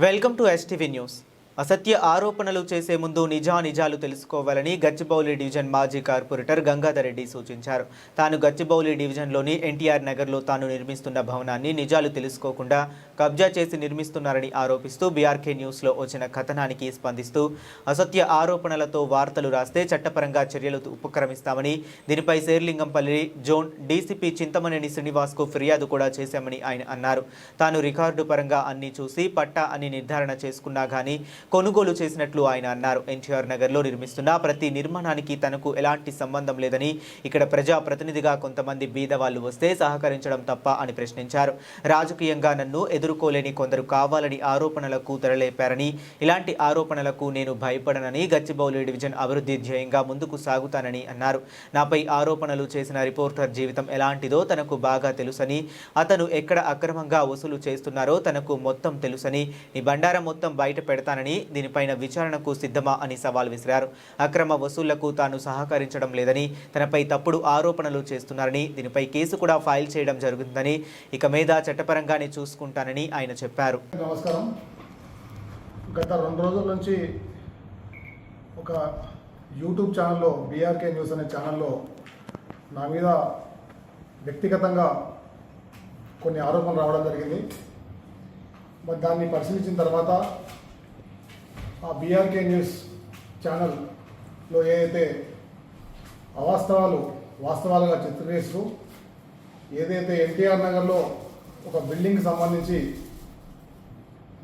Welcome to STV news. అసత్య ఆరోపణలు చేసే ముందు నిజాలు తెలుసుకోవాలని గచ్చిబౌలి డివిజన్ మాజీ కార్పొరేటర్ గంగాధర్ రెడ్డి సూచించారు. తాను గచ్చిబౌలి డివిజన్లోని ఎన్టీఆర్ నగర్లో తాను నిర్మిస్తున్న భవనాన్ని నిజాలు తెలుసుకోకుండా కబ్జా చేసి నిర్మిస్తున్నారని ఆరోపిస్తూ బీఆర్కే న్యూస్లో వచ్చిన కథనానికి స్పందిస్తూ అసత్య ఆరోపణలతో వార్తలు రాస్తే చట్టపరంగా చర్యలు ఉపక్రమిస్తామని, దీనిపై శేర్లింగంపల్లి జోన్ డీసీపీ చింతమనేని శ్రీనివాస్కు ఫిర్యాదు కూడా చేశామని ఆయన అన్నారు. తాను రికార్డు పరంగా అన్ని చూసి పట్టా అని నిర్ధారణ చేసుకున్నా కానీ కొనుగోలు చేసినట్లు ఆయన అన్నారు. ఎన్టీఆర్ నగర్లో నిర్మిస్తున్న ప్రతి నిర్మాణానికి తనకు ఎలాంటి సంబంధం లేదని, ఇక్కడ ప్రజా ప్రతినిధిగా కొంతమంది బీదవాళ్లు వస్తే సహకరించడం తప్ప అని ప్రశ్నించారు. రాజకీయంగా నన్ను ఎదుర్కోలేని కొందరు కావాలని ఆరోపణలకు తెరలేపారని, ఇలాంటి ఆరోపణలకు నేను భయపడనని, గచ్చిబౌలి డివిజన్ అభివృద్ధి ధ్యేయంగా ముందుకు సాగుతానని అన్నారు. నాపై ఆరోపణలు చేసిన రిపోర్టర్ జీవితం ఎలాంటిదో తనకు బాగా తెలుసని, అతను ఎక్కడ అక్రమంగా వసూలు చేస్తున్నారో తనకు మొత్తం తెలుసని, నీ బండారం మొత్తం బయట పెడతానని, దీనిపైన విచారణకు సిద్ధమా అని సవాల్ విసిరారు. అక్రమ వసూళ్లకు తాను సహకరించడం లేదని, తనపై తప్పుడు ఆరోపణలు చేస్తున్నారని, దీనిపై కేసు కూడా ఫైల్ చేయడం జరుగుతుందని, ఇక మీద చట్టపరంగానే చూసుకుంటానని ఆయన చెప్పారు. నమస్కారం. గత 2 రోజుల నుంచి ఒక యూట్యూబ్ ఛానల్లో బీఆర్కే న్యూస్ అనే ఛానల్లో నా మీద వ్యక్తిగతంగా కొన్ని ఆరోపణలు రావడం జరిగింది. మరి దాన్ని పరిశీలించిన తర్వాత ఆ బీఆర్కే న్యూస్ ఛానల్లో ఏదైతే వాస్తవాలుగా చిత్రీకరిస్తూ ఏదైతే ఎన్టీఆర్ నగర్లో ఒక బిల్డింగ్కి సంబంధించి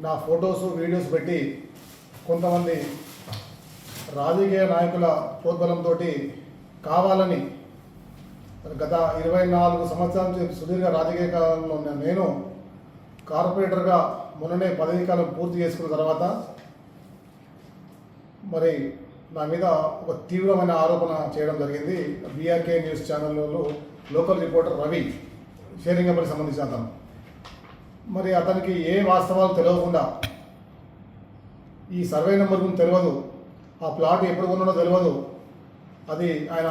నా ఫొటోస్ వీడియోస్ పెట్టి కొంతమంది రాజకీయ నాయకుల ప్రోద్బలంతో కావాలని గత 24 సంవత్సరాల నుంచి సుదీర్ఘ రాజకీయ కాలంలో ఉన్న నేను కార్పొరేటర్గా మొన్ననే పదవీ కాలం పూర్తి చేసుకున్న తర్వాత మరి నా మీద ఒక తీవ్రమైన ఆరోపణ చేయడం జరిగింది. బీఆర్కే న్యూస్ ఛానల్లో లోకల్ రిపోర్టర్ రవి, షేరింగంపల్లికి సంబంధించిన అతను. మరి అతనికి ఏ వాస్తవాలు తెలియకుండా, ఈ సర్వే నెంబర్ గురించి తెలియదు, ఆ ప్లాట్ ఎప్పుడు కొన్నాడో తెలియదు, అది ఆయన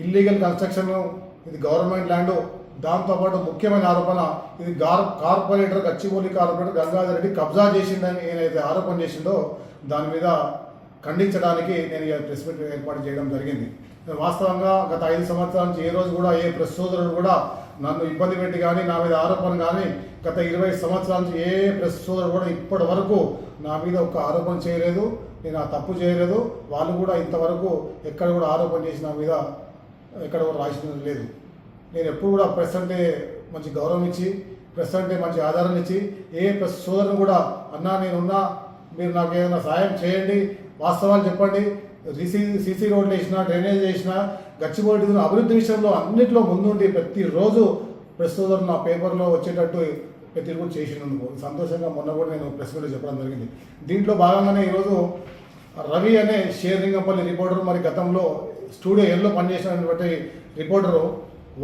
ఇల్లీగల్ కన్స్ట్రక్షన్, ఇది గవర్నమెంట్ ల్యాండ్, దాంతోపాటు ముఖ్యమైన ఆరోపణ ఇది కార్పొరేటర్ గచ్చిబౌలి కార్పొరేటర్ గంగాధర్ రెడ్డి కబ్జా చేసిందని ఏదైతే ఆరోపణ చేసిందో దాని మీద ఖండించడానికి నేను ఈ ప్రెస్ మీట్ ఏర్పాటు చేయడం జరిగింది. వాస్తవంగా గత 5 సంవత్సరాల నుంచి ఏ రోజు కూడా ఏ ప్రెస్ సోదరుడు కూడా నన్ను ఇబ్బంది పెట్టి కానీ నా మీద ఆరోపణ కానీ గత 20 సంవత్సరాల నుంచి ఏ ప్రెస్ సోదరుడు కూడా ఇప్పటి వరకు నా మీద ఒక ఆరోపణ చేయలేదు. నేను ఆ తప్పు చేయలేదు. వాళ్ళు కూడా ఇంతవరకు ఎక్కడ కూడా ఆరోపణ చేసి నా మీద ఎక్కడ కూడా రాసిన లేదు. నేను ఎప్పుడు కూడా ప్రెస్ అంటే మంచి గౌరవం ఇచ్చి, ప్రెస్ అంటే మంచి ఆధారం ఇచ్చి, ఏ ప్రెస్ సోదరుని కూడా అన్నా నేనున్నా, మీరు నాకు ఏదైనా సాయం చేయండి, వాస్తవాలు చెప్పండి, సీసీ రోడ్లు వేసినా, డ్రైనేజ్ వేసినా, గచ్చిబౌలి అభివృద్ధి విషయంలో అన్నింటిలో ముందుండి ప్రతిరోజు ప్రెస్ సోదరులు నా పేపర్లో వచ్చేటట్టు తిరుగుడు చేసినందుకు సంతోషంగా మొన్న కూడా నేను ప్రెస్ మీట్లో చెప్పడం జరిగింది. దీంట్లో భాగంగానే ఈరోజు రవి అనే షేర్లింగంపల్లి రిపోర్టర్, మరి గతంలో స్టూడియో ఎల్లో పనిచేసినటువంటి రిపోర్టరు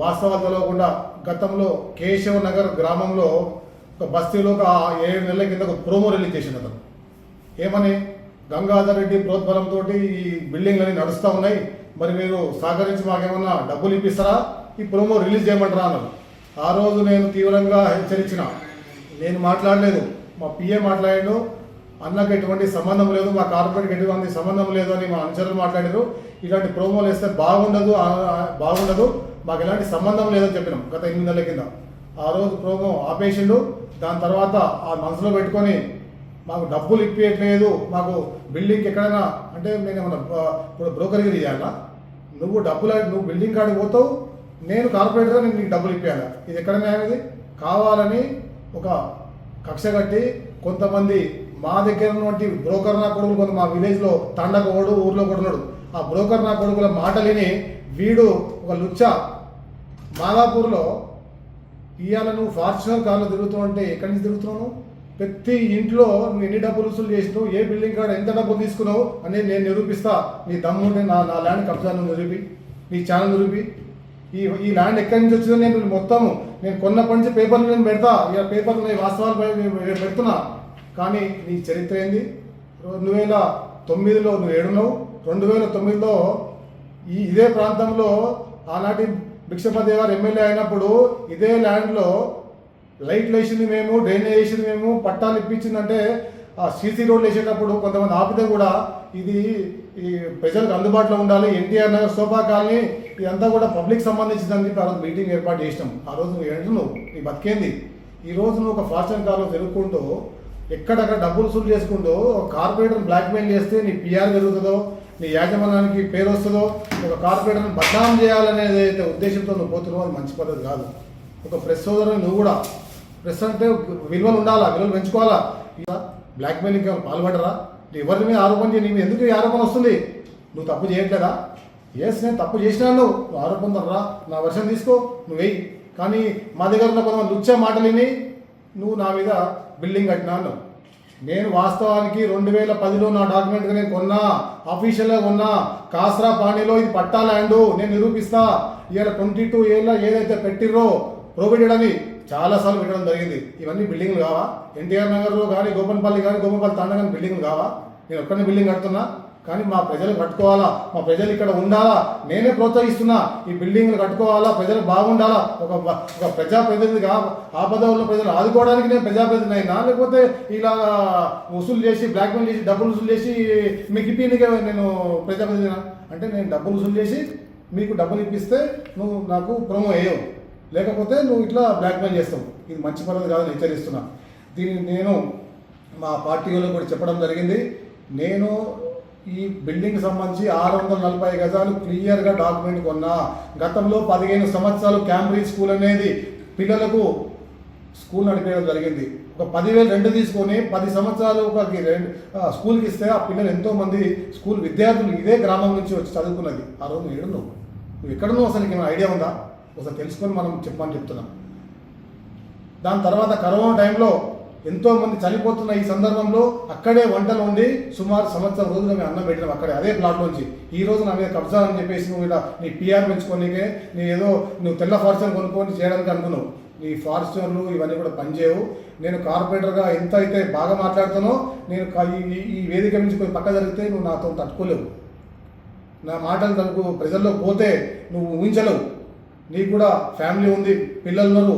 వాస్తవాలు తెలియకుండా గతంలో కేశవ నగర్ గ్రామంలో ఒక బస్తీలో ఒక 7 నెలల కింద ఒక ప్రోమో రిలీజ్ చేసింది. అతను ఏమని, గంగాధర్ రెడ్డి ప్రోద్బలంతో ఈ బిల్డింగ్లన్నీ నడుస్తూ ఉన్నాయి, మరి మీరు సహకరించి మాకేమన్నా డబ్బులు ఇప్పిస్తారా, ఈ ప్రోమో రిలీజ్ చేయమంటారా అన్నారు. ఆ రోజు నేను తీవ్రంగా హెచ్చరించిన, నేను మాట్లాడలేదు, మా పిఏ మాట్లాడాడు, అన్నకు ఎటువంటి సంబంధం లేదు, మా కార్పొరేట్కి ఎటువంటి సంబంధం లేదు అని మా అనుచరులు మాట్లాడారు. ఇలాంటి ప్రోమోలు వేస్తే బాగుండదు, మాకు ఎలాంటి సంబంధం లేదని చెప్పినాం గత 8 నెలల కింద. ఆ రోజు ప్రోమో ఆపేసిండు. దాని తర్వాత ఆ మనసులో పెట్టుకొని మాకు డబ్బులు ఇప్పించట్లేదు, మాకు బిల్డింగ్కి ఎక్కడైనా అంటే నేను ఏమన్నా ఇప్పుడు బ్రోకర్గిరి చేయాలా, నువ్వు బిల్డింగ్ కాడికి పోతావు, నేను కార్పొరేటర్గా నేను నీకు డబ్బులు ఇప్పించాలా, ఇది ఎక్కడ న్యాయం? ఇది కావాలని ఒక కక్ష కట్టి కొంతమంది మా దగ్గర ఉన్నటువంటి బ్రోకర్ నా కొడుకులు, కొంత మా విలేజ్లో తండకోడు ఊర్లో కొడున్నాడు, ఆ బ్రోకర్ నా కొడుకుల మాటలిని వీడు ఒక లుచ్చా మాదాపూర్లో ఇవాళ నువ్వు ఫార్చునర్ కార్లో తిరుగుతావు అంటే ఎక్కడి నుంచి తిరుగుతున్నావు? ప్రతి ఇంట్లో నువ్వు ఎన్ని డబ్బులు వసూలు చేసినావు, ఏ బిల్డింగ్ కాడ ఎంత డబ్బులు తీసుకున్నావు అనేది నేను నిరూపిస్తా. నీ దమ్ముంటే నా ల్యాండ్ కబ్జాను నిరూపి, నీ ఛానల్ నిరూపి. ఈ ల్యాండ్ ఎక్కడి నుంచి వచ్చిందో నేను కొన్నప్పటి నుంచి పేపర్లు నేను పెడతా, ఇక పేపర్లు నేను వాస్తవాలు పెడుతున్నా. కానీ నీ చరిత్ర ఏంది? 2009లో నువ్వు ఏడున్నావు, 2009లో ఇదే ప్రాంతంలో ఆనాటి భిక్షపతి గారు ఎమ్మెల్యే అయినప్పుడు ఇదే ల్యాండ్లో లైట్లు వేసింది మేము, డ్రైనేజ్ వేసింది మేము, పట్టాలు ఇప్పించిందంటే ఆ సీసీ రోడ్లు వేసేటప్పుడు కొంతమంది ఆపితే కూడా ఇది ఈ ప్రజలకు అందుబాటులో ఉండాలి, ఎన్టీఆర్ నగర్ సోఫా కాలనీ ఇదంతా కూడా పబ్లిక్ సంబంధించిందని చెప్పి ఆ రోజు మీటింగ్ ఏర్పాటు చేసినాం. ఆ రోజు నువ్వు ఏంటున్నావు, నీ బతికేంది? ఈ రోజు నువ్వు ఒక ఫార్చ్యూన్ కార్లో తిరుగుకుంటూ ఎక్కడక్కడ డబ్బులు వసూలు చేసుకుంటూ కార్పొరేటర్ని బ్లాక్మెయిల్ చేస్తే నీ పిఆర్ పెరుగుతుందో, నీ యాజమాన్యానికి పేరు వస్తుందో, ఒక కార్పొరేటర్ని బదనాం చేయాలనేది అయితే ఉద్దేశంతో నువ్వు పోతున్నావు, అది మంచి పద్ధతి కాదు. ఒక ప్రెస్ సోదరుని నువ్వు కూడా, ప్రెస్ అంటే విలువలు ఉండాలా, విలువలు పెంచుకోవాలా. బ్లాక్మెయిలింగ్ పాల్పడరా? ఎవరి మీద ఆరోపణ చేయ, నీ మీద ఎందుకు ఈ ఆరోపణ వస్తుంది? నువ్వు తప్పు చేయట్లేదా? నేను తప్పు చేసినాను, నువ్వు ఆరోపణ రా, నా వర్షం తీసుకో, నువ్వు వెయ్యి. కానీ మా దగ్గర ఉన్న కొంతమంది లుచ్చే మాటలు విని నువ్వు నా మీద బిల్డింగ్ కట్టినాను. నేను వాస్తవానికి 2010లో నా డాక్యుమెంట్గా నేను కొన్నా, అఫీషియల్గా కొన్నా, కాస్రా పాణిలో ఇది పట్టా ల్యాండ్, నేను నిరూపిస్తా. ఇవాళ 22 ఏళ్ళ ఏదైతే పెట్టిర్రో ప్రొవిడెడ్ అని చాలాసార్లు పెట్టడం జరిగింది. ఇవన్నీ బిల్డింగ్లు కావా? ఎన్టీఆర్ నగర్లో కానీ, గోపన్పల్లి కానీ, గోపన్పల్లి తాండా కానీ బిల్డింగ్లు కావా? నేను ఒక్కనే బిల్డింగ్ కడుతున్నా, కానీ మా ప్రజలు కట్టుకోవాలా, మా ప్రజలు ఇక్కడ ఉండాలా, నేనే ప్రోత్సహిస్తున్నా. ఈ బిల్డింగ్లు కట్టుకోవాలా, ప్రజలు బాగుండాలా. ఒక ప్రజాప్రతినిధిగా ఆపద ఉన్న ప్రజలు ఆదుకోవడానికి నేను ప్రజాప్రతినిధి అయినా, లేకపోతే ఇలా వసూలు చేసి బ్లాక్మెయిల్ చేసి డబ్బులు వసూలు చేసి మీకు ఇప్పినికే నేను ప్రజాప్రతినిధినా? అంటే నేను డబ్బులు వసూలు చేసి మీకు డబ్బులు ఇప్పిస్తే నువ్వు నాకు ప్రోమో వేయవు, లేకపోతే నువ్వు ఇట్లా బ్లాక్మెయిల్ చేస్తావు. ఇది మంచి పద్ధతి కాదని హెచ్చరిస్తున్నా. దీన్ని నేను మా పార్టీ వాళ్ళకి కూడా చెప్పడం జరిగింది. నేను ఈ బిల్డింగ్ సంబంధించి 640 గజాలు క్లియర్గా డాక్యుమెంట్ కొన్నా. గతంలో 15 సంవత్సరాలు క్యాంబ్రిడ్జ్ స్కూల్ అనేది పిల్లలకు స్కూల్ నడిపేయడం జరిగింది. ఒక 10,000 రెంట్ తీసుకొని 10 సంవత్సరాలు ఒక స్కూల్కి ఇస్తే ఆ పిల్లలు ఎంతోమంది స్కూల్ విద్యార్థులు ఇదే గ్రామం నుంచి వచ్చి చదువుకున్నది. ఆ రోజు నువ్వు ఏడున్నావు, నువ్వు ఎక్కడున్నావు, అసలు ఏమైనా ఐడియా ఉందా? ఒకసారి తెలుసుకొని మనం చెప్పమని చెప్తున్నాం. దాని తర్వాత కరోనా టైంలో ఎంతోమంది చనిపోతున్న ఈ సందర్భంలో అక్కడే వంటలు ఉండి సుమారు సంవత్సరం రోజులు మేము అన్నం పెట్టినాం అక్కడే, అదే ప్లాట్లోంచి. ఈ రోజు నా మీద కబ్జా అని చెప్పేసి నువ్వు ఇలా నీ పిఆర్ పెంచుకోనికే నువ్వు తెల్ల ఫార్చునర్ కొనుక్కొని చేయడానికి అనుకున్నావు. నీ ఫార్చునర్లు ఇవన్నీ కూడా పనిచేయవు. నేను కార్పొరేటర్గా ఎంత అయితే బాగా మాట్లాడుతానో, నేను ఈ వేదిక నుంచి కొంచెం పక్క జరిగితే నువ్వు నాతో తట్టుకోలేవు. నా మాటలు తనకు ప్రజల్లో పోతే నువ్వు ఊహించలేవు. నీకు కూడా ఫ్యామిలీ ఉంది, పిల్లలు ఉన్నారు.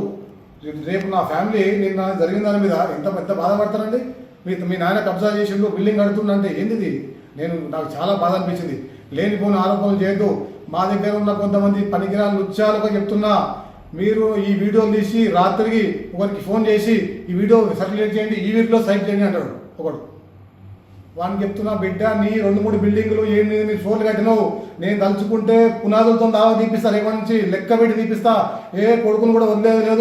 రేపు నా ఫ్యామిలీ నిన్న జరిగిన దాని మీద ఎంత పెద్ద బాధపడతానండి. మీ నాయన కబ్జా చేసిండు, బిల్డింగ్ కడుతుందంటే ఏంటిది? నాకు చాలా బాధ అనిపించింది. లేనిపోయిన ఆరోపణలు చేయొద్దు. మా దగ్గర ఉన్న కొంతమంది పనికిరాని లుచ్చాలుగా చెప్తున్నా, మీరు ఈ వీడియోలు తీసి రాత్రికి ఒకరికి ఫోన్ చేసి ఈ వీడియో సర్క్యులేట్ చేయండి, ఈ వీడియోలో సైట్ చేయండి అంటాడు ఒకడు. వాడిని చెప్తున్నా, బిడ్డ నీ 2-3 బిల్డింగులు 8-8 ఫ్లోర్లు కట్టినావు. నేను తలుచుకుంటే పునాదులతో దావా తీపిస్తా, రేపటి నుంచి లెక్క పెట్టి తీపిస్తా. ఏ కొడుకును కూడా వదిలేదు లేదు.